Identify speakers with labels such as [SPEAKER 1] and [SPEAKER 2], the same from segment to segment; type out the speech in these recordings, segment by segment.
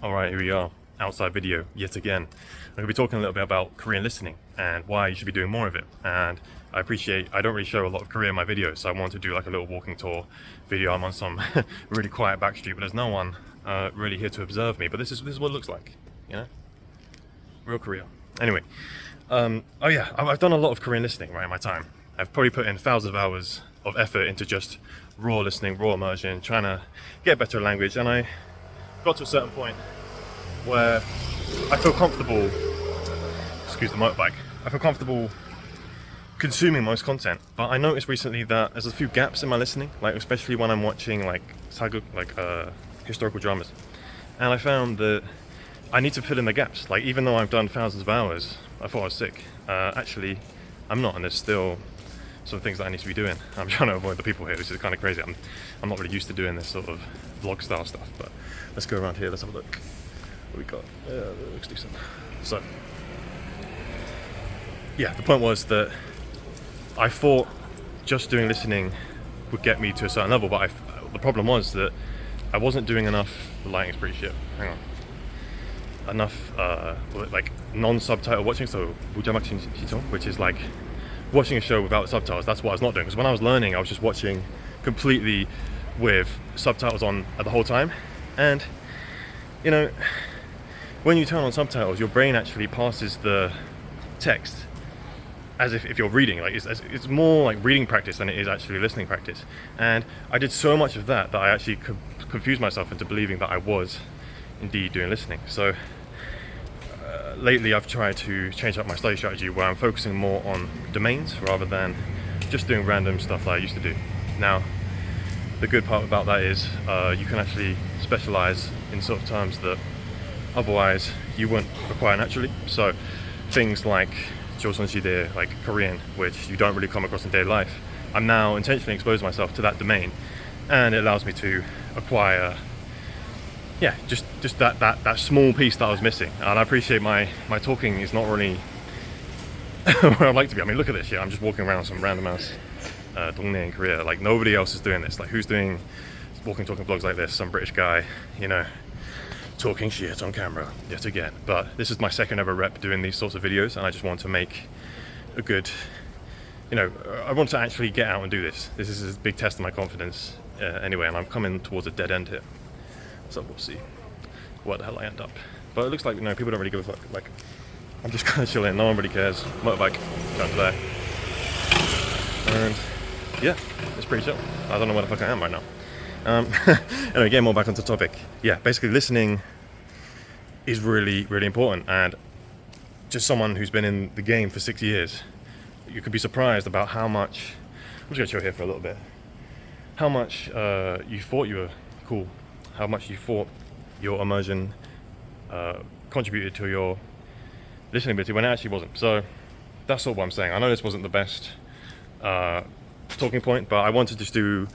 [SPEAKER 1] Alright, here we are. Outside video, yet again. I'm going to be talking a little bit about Korean listening and why you should be doing more of it. And I don't really show a lot of Korea in my videos, so I want to do like a little walking tour video. I'm on some really quiet back street, but there's no one really here to observe me. But this is what it looks like, you know? Real Korea. Anyway, oh yeah, I've done a lot of Korean listening, right, in my time. I've probably put in thousands of hours of effort into just raw listening, raw immersion, trying to get better language, and I got to a certain point where I feel comfortable, excuse the motorbike, I feel comfortable consuming most content. But I noticed recently that there's a few gaps in my listening, like especially when I'm watching like historical dramas. And I found that I need to fill in the gaps. Like, even though I've done thousands of hours, I thought I was sick. Actually, I'm not, and there's still some things that I need to be doing. I'm trying to avoid the people here. This is kind of crazy. I'm not really used to doing this sort of vlog style stuff, but let's go around here. Let's have a look. What we got? Yeah, that looks decent. So, yeah, the point was that I thought just doing listening would get me to a certain level, but the problem was that I wasn't doing enough. The lighting's pretty shit. Hang on. Enough like non-subtitle watching, so which is like watching a show without subtitles. That's what I was not doing, because when I was learning I was just watching completely with subtitles on the whole time. And you know, when you turn on subtitles, your brain actually passes the text as if you're reading. Like it's more like reading practice than it is actually listening practice. And I did so much of that I actually confused myself into believing that I was indeed doing listening. So lately I've tried to change up my study strategy, where I'm focusing more on domains rather than just doing random stuff that I used to do. Now, the good part about that is you can actually specialize in sort of terms that otherwise you wouldn't acquire naturally. So things like Joseonshide, like Korean, which you don't really come across in daily life, I'm now intentionally exposing myself to that domain, and it allows me to acquire just that small piece that I was missing. And I appreciate my talking is not really where I'd like to be. I mean, look at this shit. I'm just walking around some random ass 동네 in Korea. Like, nobody else is doing this. Like, who's doing talking vlogs like this? Some British guy, you know, talking shit on camera yet again. But this is my second ever rep doing these sorts of videos, and I just want to make a good, you know, I want to actually get out and do this. This is a big test of my confidence anyway, and I'm coming towards a dead end here. So we'll see what the hell I end up. But it looks like, you know, people don't really give a fuck. Like, I'm just kind of chilling. No one really cares. Motorbike down to there. And yeah, it's pretty chill. I don't know where the fuck I am right now. Anyway, getting more back onto topic. Yeah, basically listening is really, really important. And just someone who's been in the game for 6 years, you could be surprised about how much, I'm just gonna chill here for a little bit, how much you thought you were cool, how much you thought your immersion contributed to your listening ability when it actually wasn't. So that's all what I'm saying. I know this wasn't the best talking point, but I wanted to just do,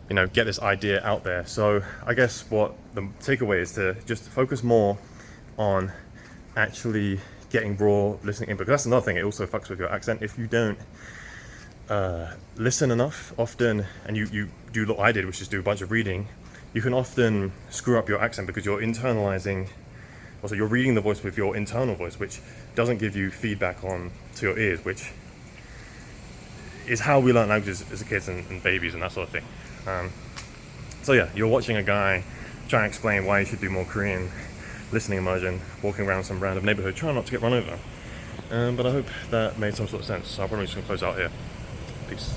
[SPEAKER 1] you know, get this idea out there. So I guess what the takeaway is to just focus more on actually getting raw listening input. Because that's another thing, it also fucks with your accent. If you don't listen enough often, and you do what I did, which is do a bunch of reading, you can often screw up your accent because you're internalizing, also you're reading the voice with your internal voice, which doesn't give you feedback on to your ears, which is how we learn languages as kids and babies and that sort of thing. So yeah, you're watching a guy trying to explain why you should do more Korean listening immersion, walking around some random neighborhood, trying not to get run over. But I hope that made some sort of sense. So I'm probably just gonna close out here. Peace.